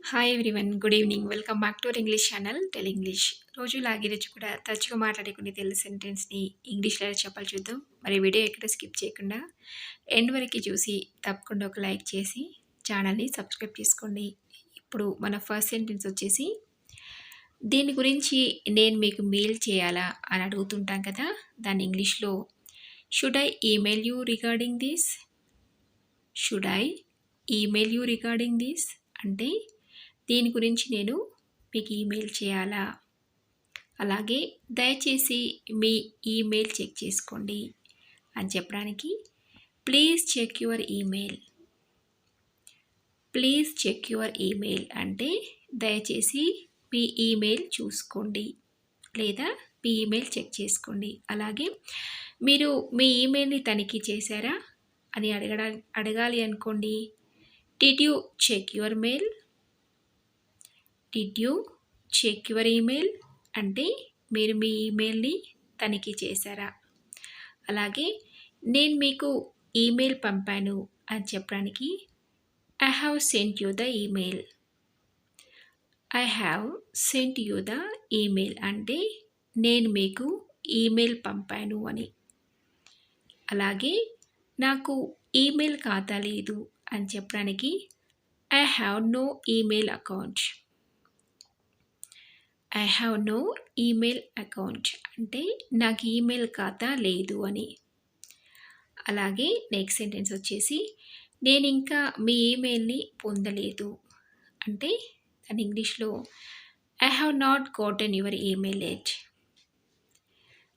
Hi everyone, good evening. Welcome back to our English channel tell English. రోజులాగే ఈరోజు కూడా తరచుగా మాట్లాడే కొన్ని తెలుగు సెంటెన్స్ని ఇంగ్లీష్లో చెప్పాలి చూద్దాం. మరి వీడియో ఎక్కడ స్కిప్ చేయకుండా ఎండ్ వరకు చూసి తప్పకుండా ఒక లైక్ చేసి ఛానల్ని సబ్స్క్రైబ్ చేసుకోండి. ఇప్పుడు మన ఫస్ట్ సెంటెన్స్ వచ్చేసి, దీని గురించి నేను మీకు మెయిల్ చేయాలా అని అడుగుతుంటాం కదా, దాన్ని ఇంగ్లీష్లో should I email you regarding this. Should I email you regarding this అంటే దీని గురించి నేను మీకు ఈమెయిల్ చేయాలా, అలాగే దయచేసి మీ ఈమెయిల్ చెక్ చేసుకోండి అని చెప్పడానికి please check your email. Please check your email అంటే దయచేసి మీ ఈమెయిల్ చూసుకోండి లేదా మీ ఈమెయిల్ చెక్ చేసుకోండి. అలాగే మీరు మీ ఈమెయిల్ని తనిఖీ చేశారా అని అడగాలి అనుకోండి, did you check your mail. Did you check your email అంటే మీరు మీ ఈమెయిల్ని తనిఖీ చేశారా. అలాగే నేను మీకు ఈమెయిల్ పంపాను అని చెప్పడానికి I have sent you the email. I have sent you the email అంటే నేను మీకు ఈమెయిల్ పంపాను అని. అలాగే నాకు ఈమెయిల్ ఖాతా లేదు అని చెప్పడానికి I have no email account. I have no email account అంటే నాకు ఈమెయిల్ ఖాతా లేదు అని. అలాగే నెక్స్ట్ సెంటెన్స్ వచ్చేసి, నేను ఇంకా మీ ఈమెయిల్ని పొందలేదు అంటే దాని ఇంగ్లీష్లో I have not గాటన్ your email at.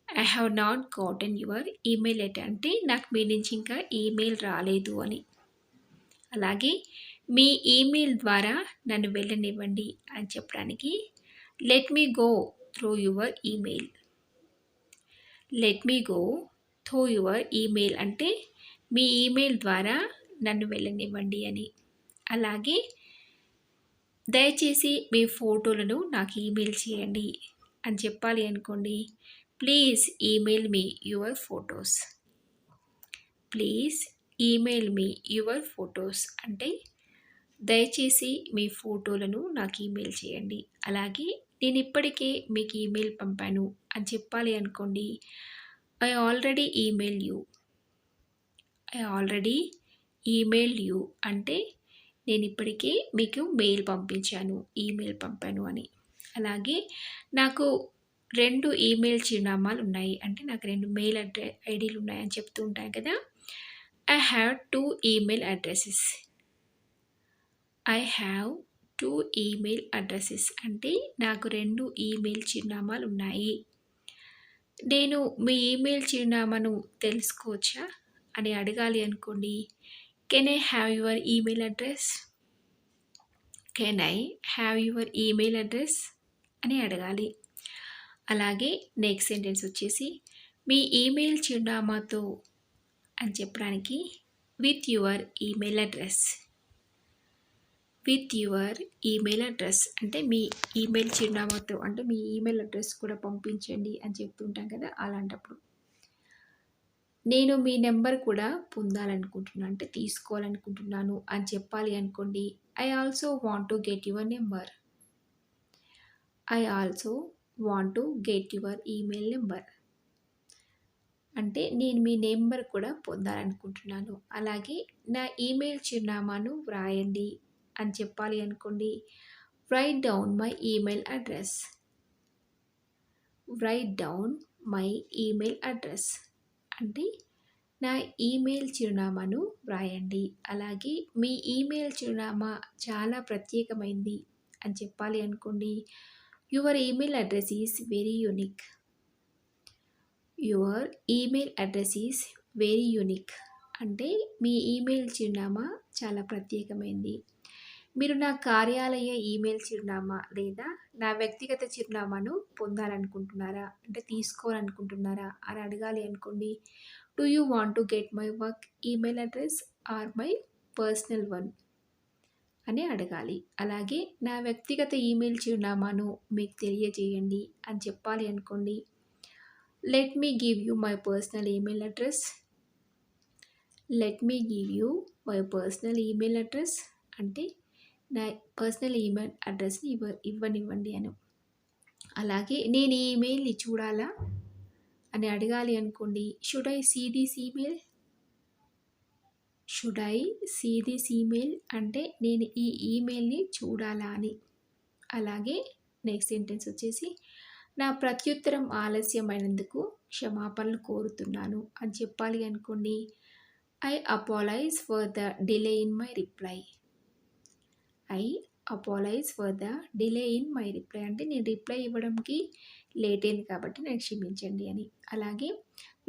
I have not గాటన్ your email at అంటే నాకు మీ నుంచి ఇంకా ఈమెయిల్ రాలేదు అని. అలాగే మీ ఈమెయిల్ ద్వారా నన్ను వెళ్ళనివ్వండి అని చెప్పడానికి let me go through your email. Let me go through your email అంటే మీ ఈమెయిల్ ద్వారా నన్ను వెళ్ళనివ్వండి అని. అలాగే దయచేసి మీ ఫోటోలను నాకు ఈమెయిల్ చేయండి అని చెప్పాలి అనుకోండి, please email me your photos. Please email me your photos అంటే దయచేసి మీ ఫోటోలను నాకు ఈమెయిల్ చేయండి. అలాగే నేను ఇప్పటికే మీకు ఈమెయిల్ పంపాను అని చెప్పాలి అనుకోండి, I already email you. I already email you అంటే నేను ఇప్పటికే మీకు మెయిల్ పంపించాను, ఈమెయిల్ పంపాను అని. అలాగే నాకు 2 ఈమెయిల్ చిరునామాలు ఉన్నాయి అంటే నాకు 2 మెయిల్ ఐడీలు ఉన్నాయని చెప్తూ ఉంటాను కదా, I have 2 email addresses. I have 2 email addresses అంటే నాకు 2 ఈమెయిల్ చిరునామాలు ఉన్నాయి. నేను మీ ఈమెయిల్ చిరునామాను తెలుసుకోవచ్చా అని అడగాలి అనుకోండి, can I have your email address. Can I have your email address అని అడగాలి. అలాగే నెక్స్ట్ సెంటెన్స్ వచ్చేసి, మీ ఈమెయిల్ చిరునామాతో అని చెప్పడానికి with your email address. With your email address అంటే మీ ఈమెయిల్ చిరునామాతో అంటే మీ ఈమెయిల్ అడ్రస్ కూడా పంపించండి అని చెప్తుంటాం కదా, అలాంటప్పుడు నేను మీ నెంబర్ కూడా పొందాలనుకుంటున్నాను అంటే తీసుకోవాలనుకుంటున్నాను అని చెప్పాలి అనుకోండి, I also want to get your number. I also want to get your email number అంటే నేను మీ నెంబర్ కూడా పొందాలనుకుంటున్నాను. అలాగే నా ఈమెయిల్ చిరునామాను వ్రాయండి అని చెప్పాలి అనుకోండి, right down my email address. Right down my email address అంటే నా ఈమెయిల్ చిరునామాను వ్రాయండి. అలాగే మీ ఈమెయిల్ చిరునామా చాలా ప్రత్యేకమైంది అని చెప్పాలి అనుకోండి, your email address is very unique. Your email address is very unique అంటే మీ ఈమెయిల్ చిరునామా చాలా ప్రత్యేకమైంది. మీరు నా కార్యాలయ ఈమెయిల్ చిరునామా లేదా నా వ్యక్తిగత చిరునామాను పొందాలనుకుంటున్నారా అంటే తీసుకోవాలనుకుంటున్నారా అని అడగాలి అనుకోండి, do you want to get my work email address or my personal one అని అడగాలి. అలాగే నా వ్యక్తిగత ఈమెయిల్ చిరునామాను మీకు తెలియజేయండి అని చెప్పాలి అనుకోండి, let me give you my personal email address. Let me give you my personal email address అంటే నా పర్సనల్ ఈమెయిల్ అడ్రస్‌ని ఇవ్వనివ్వండి అను. అలాగే నేను ఈ ఈమెయిల్‌ని చూడాలా అని అడగాలి అనుకోండి. Should I see this email? Should I see this email అంటే నేను ఈ ఈమెయిల్‌ని చూడాలా అని. అలాగే నెక్స్ట్ సెంటెన్స్ వచ్చేసి నా ప్రత్యుత్తరం ఆలస్యమైనందుకు క్షమాపణలు కోరుతున్నాను అని చెప్పాలి అనుకోండి. I apologise for the delay in my reply. I apologise for the delay in my reply అంటే నేను రిప్లై ఇవ్వడంకి లేట్ అయింది కాబట్టి నన్ను క్షమించండి అని. అలాగే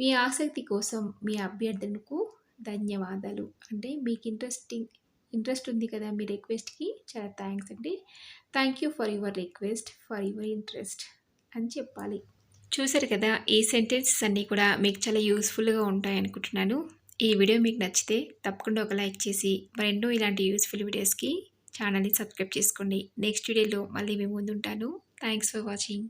మీ ఆసక్తి కోసం మీ అభ్యర్థనకు ధన్యవాదాలు అంటే మీకు ఇంట్రెస్ట్ ఉంది కదా మీ రిక్వెస్ట్‌కి చాలా థ్యాంక్స్ అండి. Thank you for your request, for your interest అని చెప్పాలి. చూసారు కదా! ఈ సెంటెన్సెస్ అన్నీ కూడా మీకు చాలా యూస్‌ఫుల్‌గా ఉంటాయనుకుంటున్నాను. ఈ వీడియో మీకు నచ్చితే తప్పకుండా ఒక లైక్ చేసి మరెన్నో ఇలాంటి యూస్‌ఫుల్ వీడియోస్‌కి ఛానల్‌ని సబ్స్క్రైబ్ చేసుకోండి. నెక్స్ట్ వీడియోలో మళ్ళీ మీ ముందుంటాను. Thanks for watching.